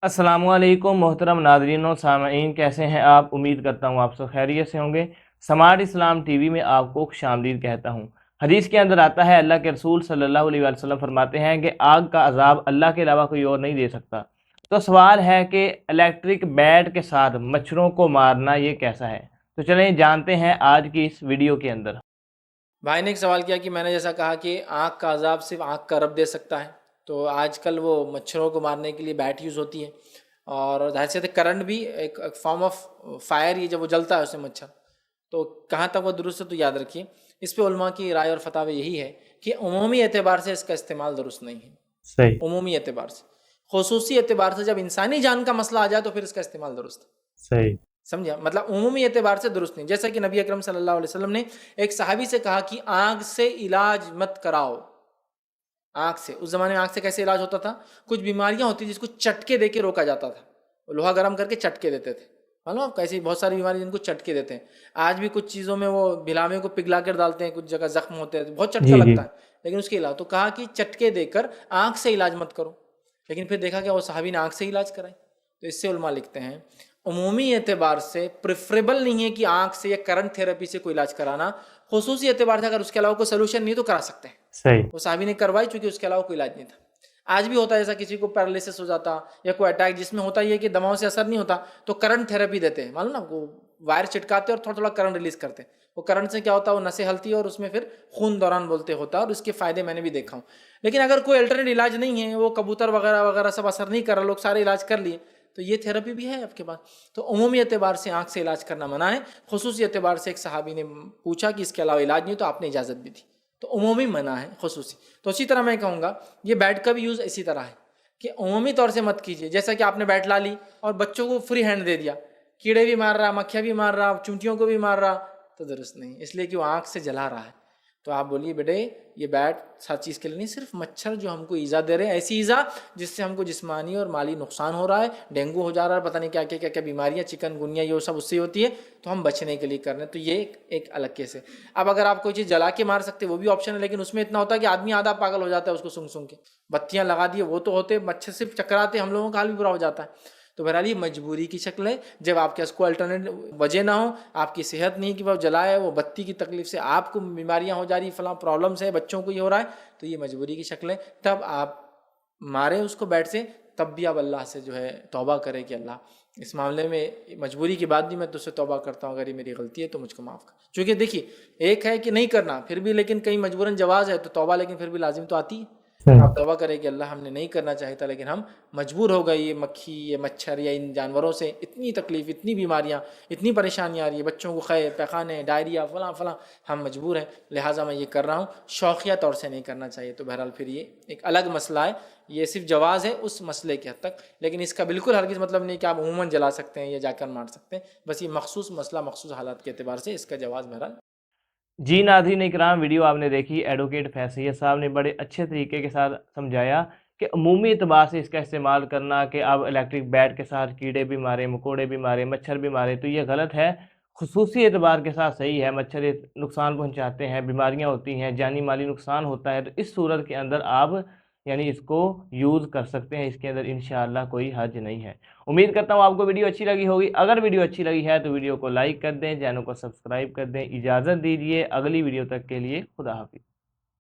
अस्सलामु अलैकुम मोहतरम नाज़रीन और सामईन, कैसे हैं आप। उम्मीद करता हूँ आप सब खैरियत से होंगे। समाट इस्लाम टीवी में आपको खुशामदीद कहता हूँ। हदीस के अंदर आता है, अल्लाह के रसूल सल्लल्लाहु अलैहि वसल्लम फरमाते हैं कि आग का अजाब अल्लाह के अलावा कोई और नहीं दे सकता। तो सवाल है कि इलेक्ट्रिक बैट के साथ मच्छरों को मारना ये कैसा है। तो चलें जानते हैं आज की इस वीडियो के अंदर। भाई ने एक सवाल किया कि मैंने जैसा कहा कि आँख का अजाब सिर्फ आँख का रब दे सकता है, तो आजकल वो मच्छरों को मारने के लिए बैट यूज़ होती है और जाहिर सी बात है करंट भी एक फॉर्म ऑफ फायर ही, जब वो जलता है उससे मच्छर, तो कहाँ तक वो दुरुस्त है तो याद रखिए। इस पे उलमा की राय और फतावे यही है कि उमूमी एतबार से इसका इस्तेमाल दुरुस्त नहीं है। सही। उमूमी एतबार से, खुसूसी एतबार से जब इंसानी जान का मसला आ जाए तो फिर इसका इस्तेमाल दुरुस्त है। सही। समझा, मतलब उमूमी एतबार से दुरुस्त नहीं। जैसा कि नबी अकरम सल्लल्लाहु अलैहि वसल्लम ने एक सहाबी से कहा कि आग से इलाज मत कराओ। आग से, उस जमाने में आग से कैसे इलाज होता था, कुछ बीमारियां होती जिसको चटके दे के रोका जाता था। लोहा गर्म करके चटके देते थे, मालूम आपको, ऐसी बहुत सारी बीमारी जिनको चटके देते हैं। आज भी कुछ चीज़ों में वो भिलामे को पिघला कर डालते हैं, कुछ जगह जख्म होते हैं, बहुत चटका जी जी। लगता है, लेकिन उसके इलाज तो कहा कि चटके देकर आग से इलाज मत करो। लेकिन फिर देखा क्या, वो सहाबी ने आग से इलाज कराई। तो इससे उलमा लिखते हैं उमूमी एतबार से प्रेफरेबल नहीं है कि आँख से या करंट थेरेपी से कोई इलाज कराना। खुसूसी एतबार से अगर उसके अलावा कोई सोल्यूशन नहीं तो करा सकते हैं। सही। वो साहबी ने करवाई चूंकि उसके अलावा कोई इलाज नहीं था। आज भी होता है, जैसा किसी को पैरालिसिस हो जाता या कोई अटैक जिसमें होता ही है कि दवाओं से असर नहीं होता, तो करंट थेरेपी देते हैं, मालूम ना, वो वायर चिटकाते और थोड़ा थोड़ा करंट रिलीज करते हैं। वो करंट से क्या होता है, वो नसें हलती है और उसमें फिर खून दौरान बोलते होता है, और उसके फायदे मैंने भी देखा हूँ। लेकिन अगर कोई अल्टरनेट इलाज नहीं है, वो कबूतर वगैरह वगैरह सब असर नहीं कर रहा, लोग सारे इलाज कर लिए, तो ये थेरेपी भी है आपके पास। तो उमूमी एतबार से आँख से इलाज करना मना है। खुसूसी एतबार से एक सहाबी ने पूछा कि इसके अलावा इलाज नहीं, तो आपने इजाज़त भी दी, तो उमूमी मना है खुसूसी। तो इसी तरह मैं कहूँगा ये बैट का भी यूज़ इसी तरह है कि उमूमी तौर से मत कीजिए। जैसा कि आपने बैट ला ली और बच्चों को फ्री हैंड दे दिया, कीड़े भी मार रहा, मक्खियाँ भी मार रहा, चूंटियों को भी मार रहा, तो दुरुस्त नहीं, इसलिए कि वो आँख से जला रहा है। तो आप बोलिए बेटे ये बैट हर चीज़ के लिए नहीं, सिर्फ मच्छर जो हमको ईज़ा दे रहे हैं, ऐसी ईज़ा जिससे हमको जिस्मानी और माली नुकसान हो रहा है, डेंगू हो जा रहा है, पता नहीं क्या क्या क्या क्या बीमारियाँ, चिकनगुनिया, ये सब उससे होती है, तो हम बचने के लिए कर रहे हैं। तो ये एक अलग केस है। अब अगर आप कोई चीज़ जला के मार सकते वो भी ऑप्शन है, लेकिन उसमें इतना होता है कि आदमी आधा पागल हो जाता है उसको सूंघ सूंघ के। बत्तियाँ लगा दिए वो तो होते, मच्छर सिर्फ चकराते, हम लोगों का हाल भी बुरा हो जाता है। तो बहरहाल ये मजबूरी की शक्ल है, जब आपके पास कोई अल्टरनेट वजह ना हो, आपकी सेहत नहीं कि वो जलाए, वो बत्ती की तकलीफ से आपको बीमारियां हो जा रही, फलां प्रॉब्लम्स है, बच्चों को ये हो रहा है, तो ये मजबूरी की शक्ल है। तब आप मारे उसको बैट से, तब भी आप अल्लाह से जो है तौबा करें कि अल्लाह इस मामले में मजबूरी की बात भी मैं तुझसे तौबा करता हूँ, अगर ये मेरी गलती है तो मुझको माफ़ कर। क्योंकि देखिए, एक है कि नहीं करना फिर भी, लेकिन कहीं मजबूरन जवाज़ है तो तौबा लेकिन फिर भी लाजिम तो आती है। आप तौबा करें कि अल्लाह हमने नहीं करना चाहिए था, लेकिन हम मजबूर हो गए, ये मक्खी, ये मच्छर या इन जानवरों से इतनी तकलीफ, इतनी बीमारियाँ, इतनी परेशानियाँ आ रही है, बच्चों को खै पैखाने, डायरिया, फलां फलां, हम मजबूर हैं, लिहाजा मैं ये कर रहा हूँ, शौकिया तौर से नहीं करना चाहिए। तो बहरहाल फिर ये एक अलग मसला है, ये सिर्फ जवाज़ है उस मसले के हद तक, लेकिन इसका बिल्कुल हरगिज़ मतलब नहीं कि आप अमूमन जला सकते हैं या जाकर मार सकते हैं। बस ये मखसूस मसला, मखसूस हालात के अतबार से इसका जवाज़ बहरहाल। जी नाज़रीन इकराम, वीडियो आपने देखी, एडवोकेट फैसैयद साहब ने बड़े अच्छे तरीके के साथ समझाया कि अमूमी एतबार से इसका इस्तेमाल करना कि आप इलेक्ट्रिक बैट के साथ कीड़े भी मारें, मकोड़े भी मारें, मच्छर भी मारें, तो ये गलत है। खुसूसी एतबार के साथ सही है। मच्छर नुकसान पहुंचाते हैं, बीमारियां होती हैं, जानी माली नुकसान होता है, तो इस सूरत के अंदर आप इसको यूज़ कर सकते हैं। इसके अंदर इंशाअल्लाह कोई हर्ज नहीं है। उम्मीद करता हूँ आपको वीडियो अच्छी लगी होगी। अगर वीडियो अच्छी लगी है तो वीडियो को लाइक कर दें, चैनल को सब्सक्राइब कर दें। इजाज़त दीजिए, अगली वीडियो तक के लिए खुदा हाफिज़।